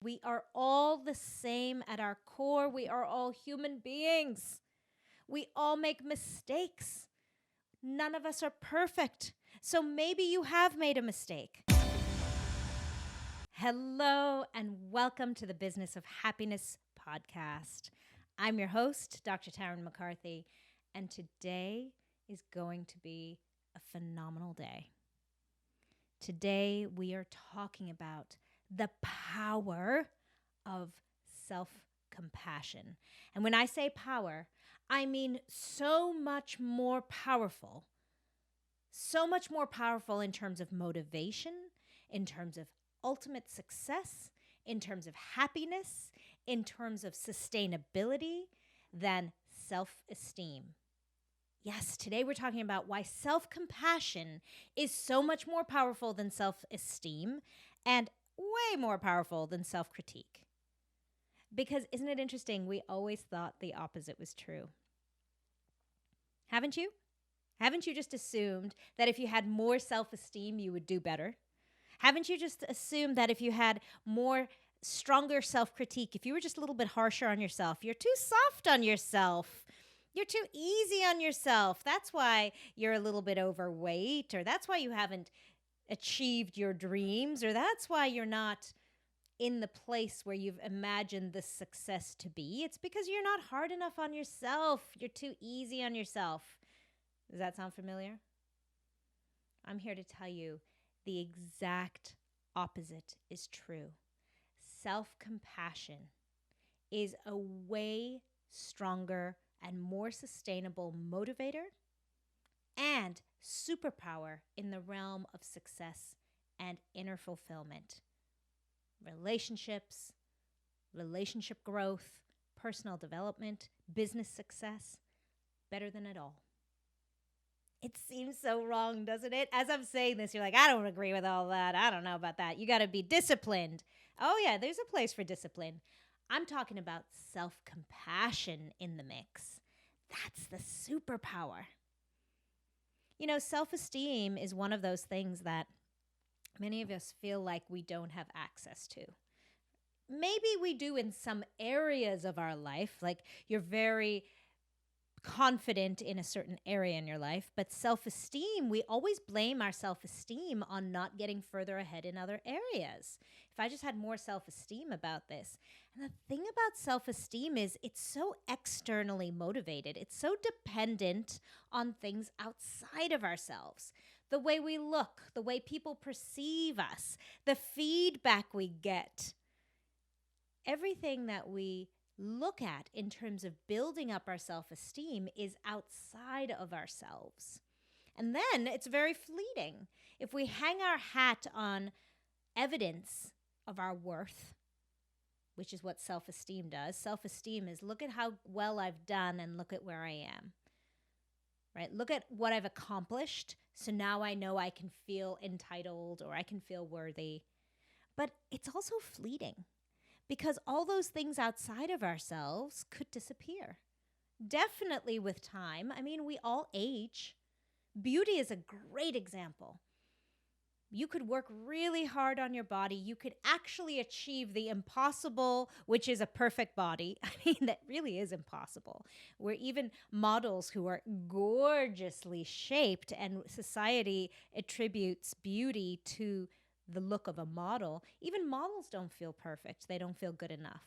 We are all the same at our core. We are all human beings. We all make mistakes. None of us are perfect. So maybe you have made a mistake. Hello and welcome to the Business of Happiness podcast. I'm your host, Dr. Tarryn MacCarthy, and today is going to be a phenomenal day. Today we are talking about the power of self-compassion. And when I say power, I mean so much more powerful in terms of motivation, in terms of ultimate success, in terms of happiness, in terms of sustainability than self-esteem. Yes, today we're talking about why self-compassion is so much more powerful than self-esteem and way more powerful than self-critique. Because isn't it interesting? We always thought the opposite was true. Haven't you? Haven't you just assumed that if you had more self-esteem, you would do better? Haven't you just assumed that if you had stronger self-critique, if you were just a little bit harsher on yourself, you're too soft on yourself, you're too easy on yourself, that's why you're a little bit overweight, or that's why you haven't achieved your dreams, or that's why you're not in the place where you've imagined this success to be. It's because you're not hard enough on yourself. You're too easy on yourself. Does that sound familiar? I'm here to tell you the exact opposite is true. Self-compassion is a way stronger and more sustainable motivator and superpower in the realm of success and inner fulfillment. Relationships, relationship growth, personal development, business success, better than it all. It seems so wrong, doesn't it? As I'm saying this, you're like, I don't agree with all that. I don't know about that. You got to be disciplined. Oh, yeah, there's a place for discipline. I'm talking about self-compassion in the mix. That's the superpower. You know, self-esteem is one of those things that many of us feel like we don't have access to. Maybe we do in some areas of our life, like you're very confident in a certain area in your life, but self-esteem, we always blame our self-esteem on not getting further ahead in other areas. If I just had more self-esteem about this. And the thing about self-esteem is it's so externally motivated. It's so dependent on things outside of ourselves. The way we look, the way people perceive us, the feedback we get. Everything that we look at in terms of building up our self-esteem is outside of ourselves. And then it's very fleeting. If we hang our hat on evidence of our worth, which is what self-esteem does. Self-esteem is look at how well I've done and look at where I am. Right? Look at what I've accomplished. So now I know I can feel entitled or I can feel worthy. But it's also fleeting. Because all those things outside of ourselves could disappear. Definitely with time. I mean, we all age. Beauty is a great example. You could work really hard on your body. You could actually achieve the impossible, which is a perfect body. I mean, that really is impossible. Where even models who are gorgeously shaped and society attributes beauty to the look of a model, even models don't feel perfect. They don't feel good enough.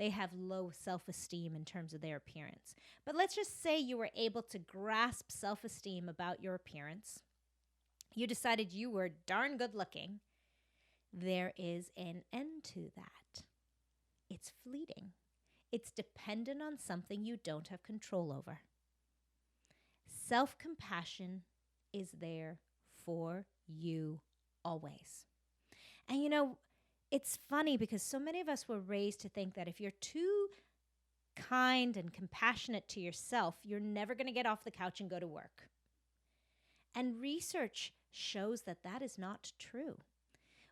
They have low self-esteem in terms of their appearance. But let's just say you were able to grasp self-esteem about your appearance. You decided you were darn good looking. There is an end to that. It's fleeting. It's dependent on something you don't have control over. Self-compassion is there for you always. And you know, it's funny because so many of us were raised to think that if you're too kind and compassionate to yourself, you're never going to get off the couch and go to work. And research shows that that is not true.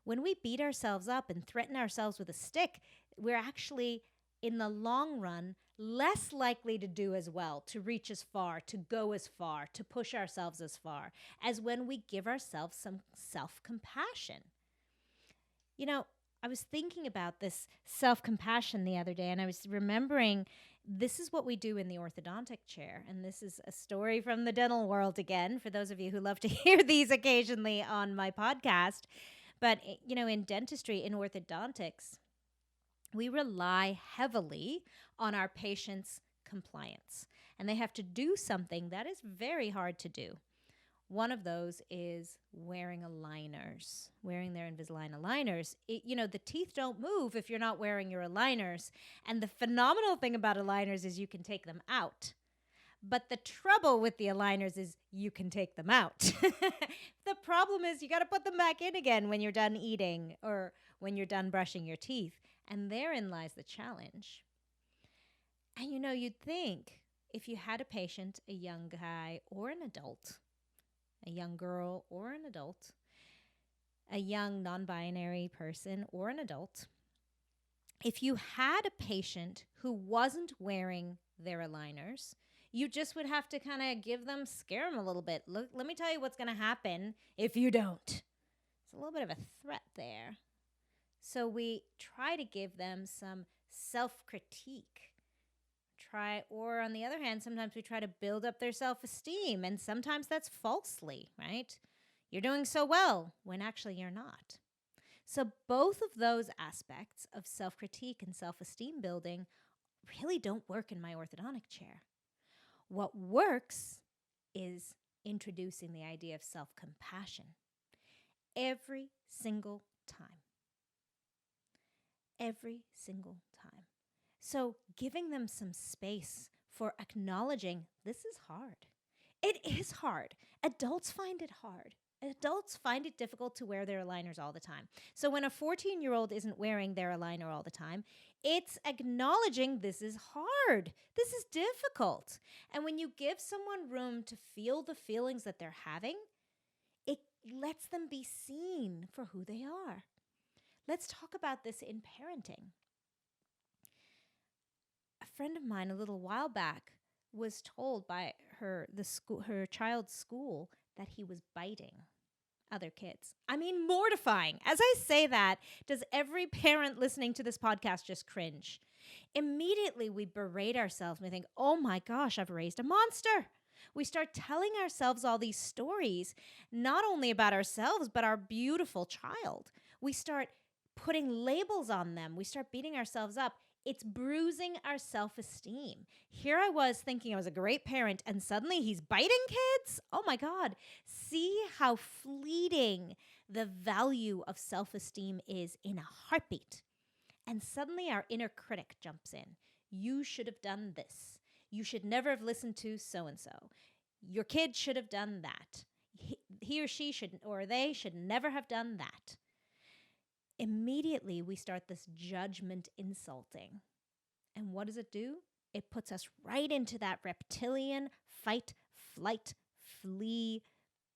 When we beat ourselves up and threaten ourselves with a stick, we're actually, in the long run, less likely to do as well, to reach as far, to go as far, to push ourselves as far, as when we give ourselves some self-compassion. You know, I was thinking about this self-compassion the other day, and I was remembering this is what we do in the orthodontic chair. And this is a story from the dental world again, for those of you who love to hear these occasionally on my podcast. But, in dentistry, in orthodontics, we rely heavily on our patients' compliance. And they have to do something that is very hard to do. One of those is wearing aligners, wearing their Invisalign aligners. The teeth don't move if you're not wearing your aligners. And the phenomenal thing about aligners is you can take them out. But the trouble with the aligners is you can take them out. The problem is you got to put them back in again when you're done eating or when you're done brushing your teeth. And therein lies the challenge. And you'd think if you had a patient, a young guy or an adult, a young girl or an adult, a young non-binary person or an adult, if you had a patient who wasn't wearing their aligners, you just would have to kind of scare them a little bit. Look, let me tell you what's going to happen if you don't. It's a little bit of a threat there. So we try to give them some self-critique. Or on the other hand, sometimes we try to build up their self-esteem, and sometimes that's falsely, right? You're doing so well when actually you're not. So both of those aspects of self-critique and self-esteem building really don't work in my orthodontic chair. What works is introducing the idea of self-compassion every single time. Every single time. So giving them some space for acknowledging this is hard. It is hard. Adults find it hard. Adults find it difficult to wear their aligners all the time. So when a 14-year-old isn't wearing their aligner all the time, it's acknowledging this is hard. This is difficult. And when you give someone room to feel the feelings that they're having, it lets them be seen for who they are. Let's talk about this in parenting. A friend of mine a little while back was told by her child's school that he was biting other kids. I mean, mortifying. As I say that, does every parent listening to this podcast just cringe? Immediately we berate ourselves and we think, oh my gosh, I've raised a monster. We start telling ourselves all these stories, not only about ourselves, but our beautiful child. We start putting labels on them. We start beating ourselves up. It's bruising our self-esteem. Here I was thinking I was a great parent, and suddenly he's biting kids? Oh my God. See how fleeting the value of self-esteem is in a heartbeat. And suddenly our inner critic jumps in. You should have done this. You should never have listened to so-and-so. Your kid should have done that. He or she should, or they should never have done that. Immediately, we start this judgment insulting. And what does it do? It puts us right into that reptilian fight, flight, flee,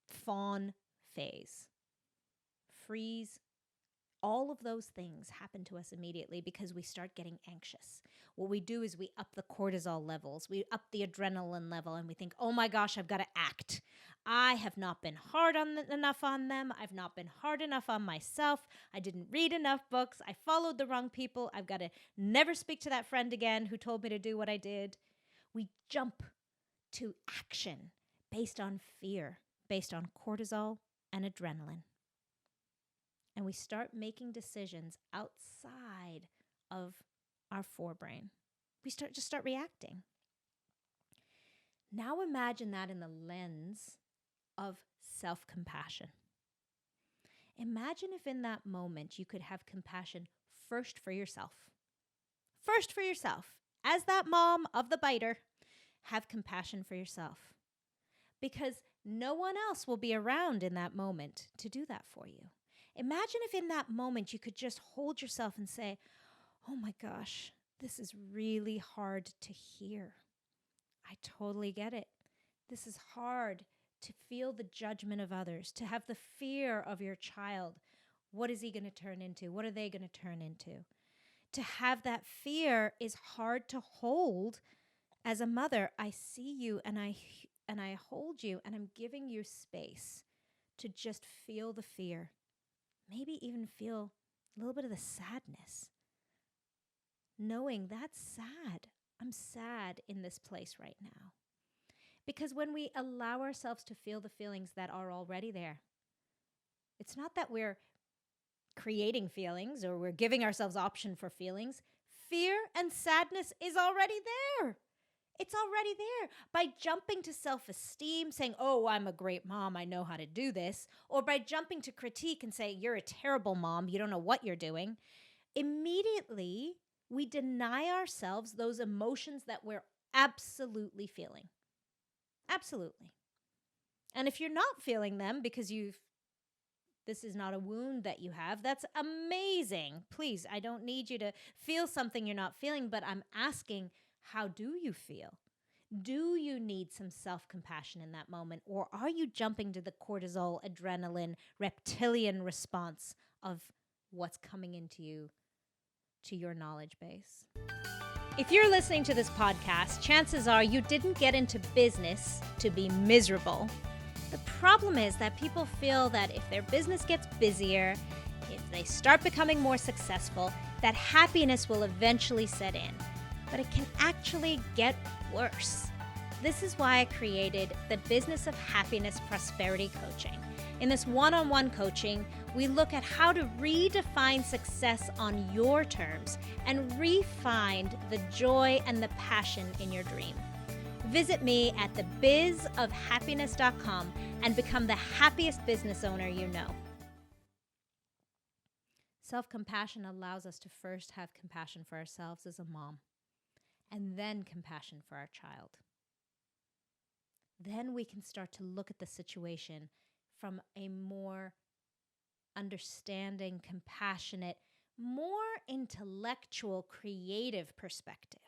fawn phase. Freeze. All of those things happen to us immediately because we start getting anxious. What we do is we up the cortisol levels, we up the adrenaline level, and we think, oh my gosh, I've got to act. I have not been enough on them. I've not been hard enough on myself. I didn't read enough books. I followed the wrong people. I've got to never speak to that friend again who told me to do what I did. We jump to action based on fear, based on cortisol and adrenaline. And we start making decisions outside of our forebrain. We start reacting. Now imagine that in the lens of self-compassion. Imagine if in that moment you could have compassion first for yourself. First for yourself. As that mom of the biter, have compassion for yourself. Because no one else will be around in that moment to do that for you. Imagine if in that moment you could just hold yourself and say, oh my gosh, this is really hard to hear. I totally get it. This is hard to feel the judgment of others, to have the fear of your child. What is he going to turn into? What are they going to turn into? To have that fear is hard to hold. As a mother, I see you and I hold you, and I'm giving you space to just feel the fear. Maybe even feel a little bit of the sadness. Knowing that's sad. I'm sad in this place right now. Because when we allow ourselves to feel the feelings that are already there, it's not that we're creating feelings or we're giving ourselves option for feelings. Fear and sadness is already there. It's already there. By jumping to self-esteem, saying, oh, I'm a great mom, I know how to do this, or by jumping to critique and say, you're a terrible mom, you don't know what you're doing, immediately we deny ourselves those emotions that we're absolutely feeling. Absolutely. And if you're not feeling them because this is not a wound that you have, that's amazing. Please, I don't need you to feel something you're not feeling, but I'm asking, how do you feel? Do you need some self-compassion in that moment? Or are you jumping to the cortisol, adrenaline, reptilian response of what's coming into you, to your knowledge base? If you're listening to this podcast, chances are you didn't get into business to be miserable. The problem is that people feel that if their business gets busier, if they start becoming more successful, that happiness will eventually set in. But it can actually get worse. This is why I created the Business of Happiness Prosperity Coaching. In this one-on-one coaching, we look at how to redefine success on your terms and re-find the joy and the passion in your dream. Visit me at thebizofhappiness.com and become the happiest business owner you know. Self-compassion allows us to first have compassion for ourselves as a mom, and then compassion for our child. Then we can start to look at the situation from a more understanding, compassionate, more intellectual, creative perspective.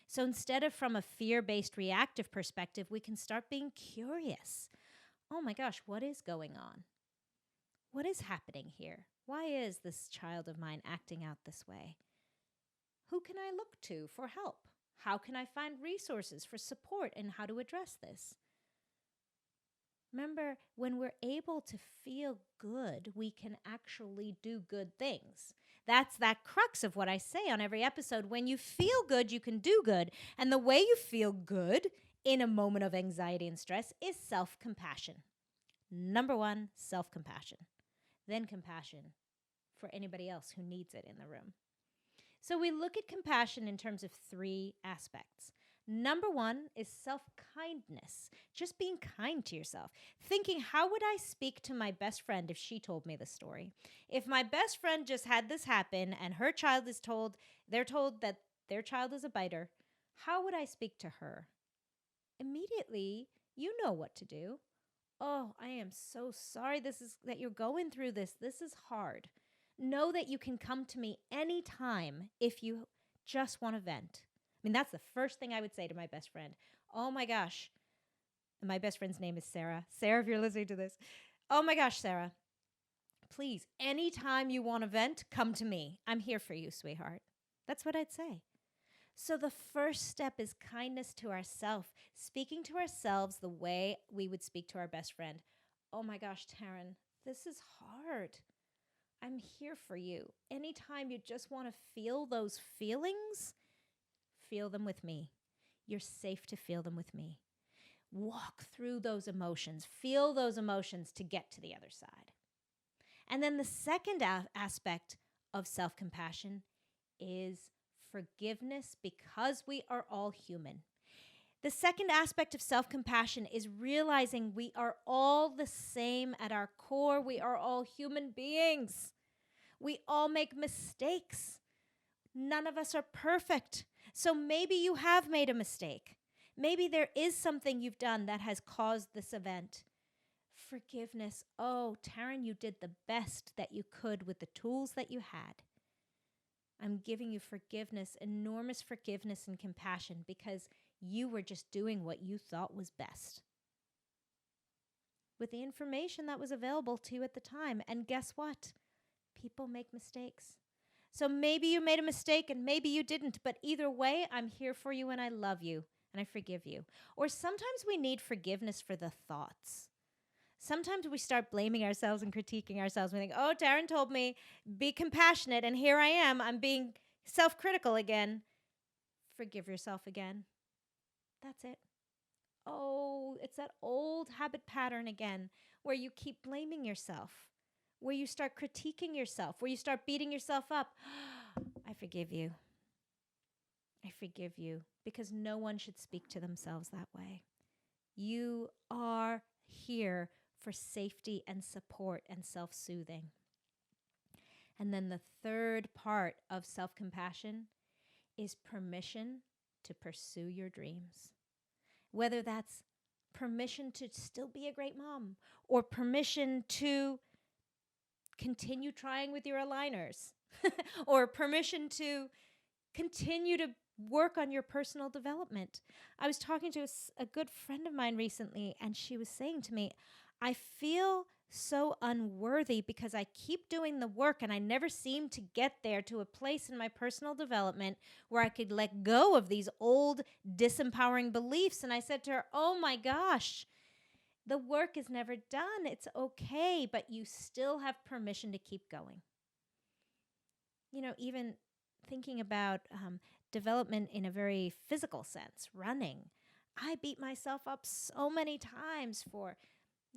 So instead of from a fear-based reactive perspective, we can start being curious. Oh my gosh, what is going on? What is happening here? Why is this child of mine acting out this way? Who can I look to for help? How can I find resources for support and how to address this? Remember, when we're able to feel good, we can actually do good things. That's that crux of what I say on every episode. When you feel good, you can do good. And the way you feel good in a moment of anxiety and stress is self-compassion. Number one, self-compassion. Then compassion for anybody else who needs it in the room. So we look at compassion in terms of 3 aspects. Number one is self-kindness, just being kind to yourself. Thinking, how would I speak to my best friend if she told me the story? If my best friend just had this happen and her child is they're told that their child is a biter, how would I speak to her? Immediately, you know what to do. Oh, I am so sorry that you're going through this. This is hard. Know that you can come to me anytime if you just want to vent. I mean, that's the first thing I would say to my best friend. Oh my gosh. And my best friend's name is Sarah. Sarah, if you're listening to this. Oh my gosh, Sarah. Please, anytime you want to vent, come to me. I'm here for you, sweetheart. That's what I'd say. So the first step is kindness to ourselves, speaking to ourselves the way we would speak to our best friend. Oh my gosh, Tarryn, this is hard. I'm here for you. Anytime you just want to feel those feelings, feel them with me. You're safe to feel them with me. Walk through those emotions. Feel those emotions to get to the other side. And then the second aspect of self-compassion is forgiveness, because we are all human. The second aspect of self-compassion is realizing we are all the same at our core. We are all human beings. We all make mistakes. None of us are perfect. So maybe you have made a mistake. Maybe there is something you've done that has caused this event. Forgiveness. Oh, Tarryn, you did the best that you could with the tools that you had. I'm giving you forgiveness, enormous forgiveness and compassion, because you were just doing what you thought was best with the information that was available to you at the time. And guess what? People make mistakes. So maybe you made a mistake and maybe you didn't, but either way, I'm here for you and I love you and I forgive you. Or sometimes we need forgiveness for the thoughts. Sometimes we start blaming ourselves and critiquing ourselves. We think, oh, Tarryn told me, be compassionate, and here I am. I'm being self-critical again. Forgive yourself again. That's it. Oh, it's that old habit pattern again where you keep blaming yourself, where you start critiquing yourself, where you start beating yourself up. I forgive you. I forgive you, because no one should speak to themselves that way. You are here for safety and support and self-soothing. And then the third part of self-compassion is permission to pursue your dreams. Whether that's permission to still be a great mom, or permission to continue trying with your aligners, or permission to continue to work on your personal development. I was talking to a good friend of mine recently, and she was saying to me, I feel so unworthy because I keep doing the work and I never seem to get there to a place in my personal development where I could let go of these old disempowering beliefs. And I said to her, oh my gosh, the work is never done. It's okay, but you still have permission to keep going. You know, even thinking about development in a very physical sense, running. I beat myself up so many times for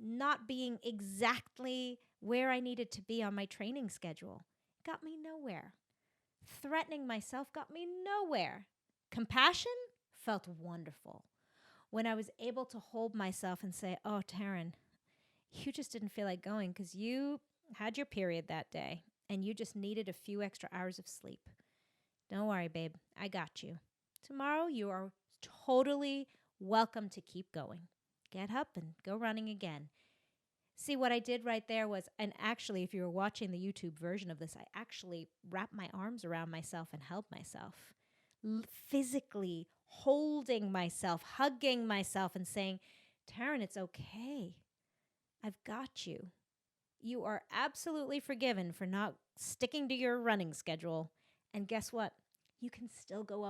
not being exactly where I needed to be on my training schedule. Got me nowhere. Threatening myself got me nowhere. Compassion felt wonderful. When I was able to hold myself and say, oh, Tarryn, you just didn't feel like going because you had your period that day and you just needed a few extra hours of sleep. Don't worry, babe. I got you. Tomorrow you are totally welcome to keep going. Get up and go running again. See, what I did right there was, and actually, if you were watching the YouTube version of this, I actually wrapped my arms around myself and held myself. Physically holding myself, hugging myself and saying, Tarryn, it's okay. I've got you. You are absolutely forgiven for not sticking to your running schedule. And guess what? You can still go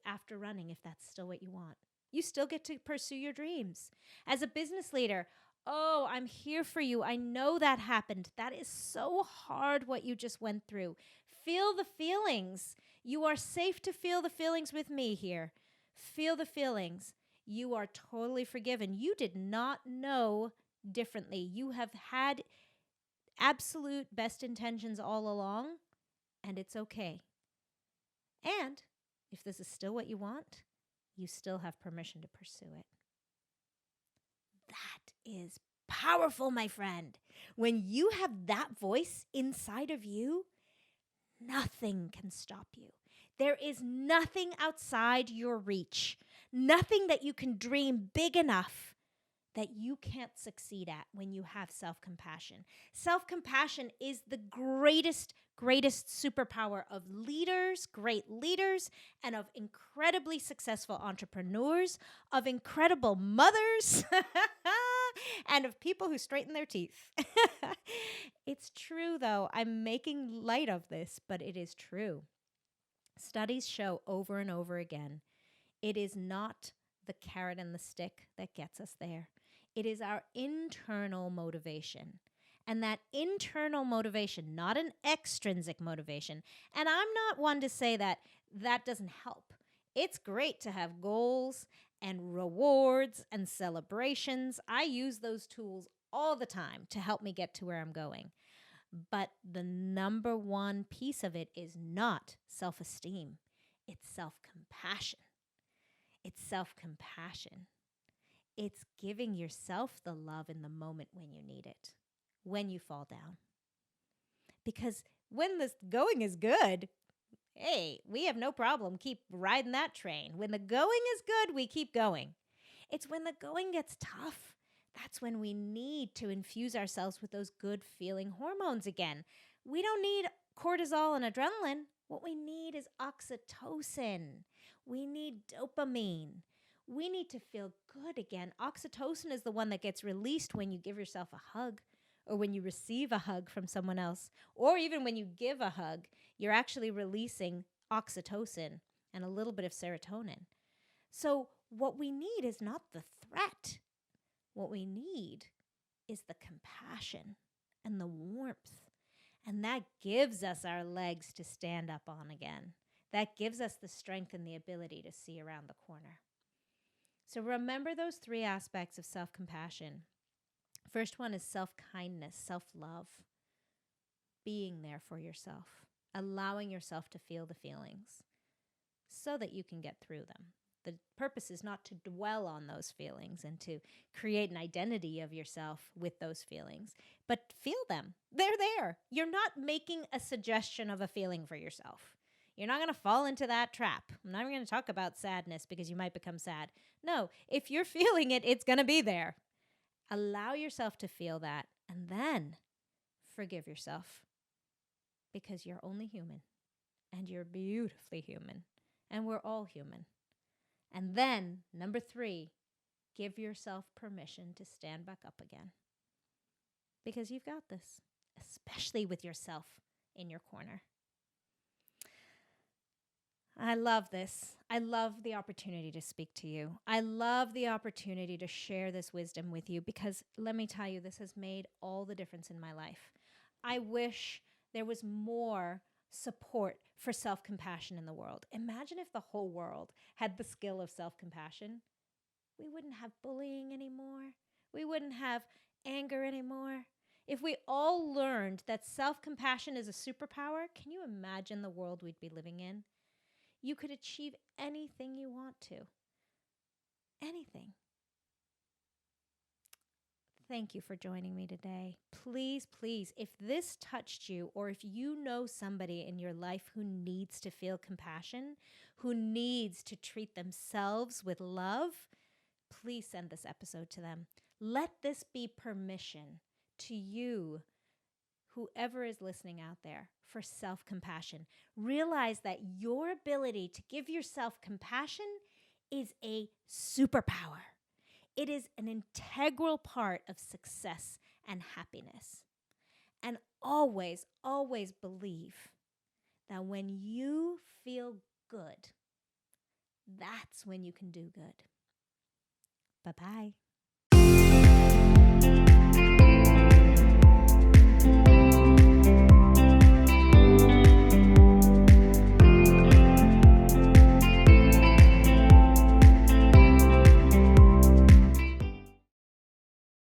after running if that's still what you want. You still get to pursue your dreams. As a business leader, oh, I'm here for you. I know that happened. That is so hard what you just went through. Feel the feelings. You are safe to feel the feelings with me here. Feel the feelings. You are totally forgiven. You did not know differently. You have had absolute best intentions all along, and it's okay. And if this is still what you want, you still have permission to pursue it. That is powerful, my friend. When you have that voice inside of you, nothing can stop you. There is nothing outside your reach, nothing that you can dream big enough that you can't succeed at when you have self-compassion. Self-compassion is the greatest superpower of leaders, great leaders, and of incredibly successful entrepreneurs, of incredible mothers, and of people who straighten their teeth. It's true, though. I'm making light of this, but it is true. Studies show over and over again, it is not the carrot and the stick that gets us there. It is our internal motivation. And that internal motivation, not an extrinsic motivation. And I'm not one to say that that doesn't help. It's great to have goals and rewards and celebrations. I use those tools all the time to help me get to where I'm going. But the number one piece of it is not self-esteem. It's self-compassion. It's self-compassion. It's giving yourself the love in the moment when you need it, when you fall down. Because when the going is good, hey, we have no problem. Keep riding that train. When the going is good, we keep going. It's when the going gets tough. That's when we need to infuse ourselves with those good feeling hormones again. We don't need cortisol and adrenaline. What we need is oxytocin. We need dopamine. We need to feel good again. Oxytocin is the one that gets released when you give yourself a hug, or when you receive a hug from someone else, or even when you give a hug, you're actually releasing oxytocin and a little bit of serotonin. So what we need is not the threat. What we need is the compassion and the warmth. And that gives us our legs to stand up on again. That gives us the strength and the ability to see around the corner. So remember those 3 aspects of self-compassion. First one is self-kindness, self-love, being there for yourself, allowing yourself to feel the feelings so that you can get through them. The purpose is not to dwell on those feelings and to create an identity of yourself with those feelings, but feel them. They're there. You're not making a suggestion of a feeling for yourself. You're not going to fall into that trap. I'm not even going to talk about sadness because you might become sad. No, if you're feeling it, it's going to be there. Allow yourself to feel that and then forgive yourself because you're only human and you're beautifully human and we're all human. And then, number 3, give yourself permission to stand back up again because you've got this, especially with yourself in your corner. I love this. I love the opportunity to speak to you. I love the opportunity to share this wisdom with you because let me tell you, this has made all the difference in my life. I wish there was more support for self-compassion in the world. Imagine if the whole world had the skill of self-compassion. We wouldn't have bullying anymore. We wouldn't have anger anymore. If we all learned that self-compassion is a superpower, can you imagine the world we'd be living in? You could achieve anything you want to. Anything. Thank you for joining me today. Please, please, if this touched you or if you know somebody in your life who needs to feel compassion, who needs to treat themselves with love, please send this episode to them. Let this be permission to you, whoever is listening out there, for self-compassion. Realize that your ability to give yourself compassion is a superpower. It is an integral part of success and happiness. And always, always believe that when you feel good, that's when you can do good. Bye-bye.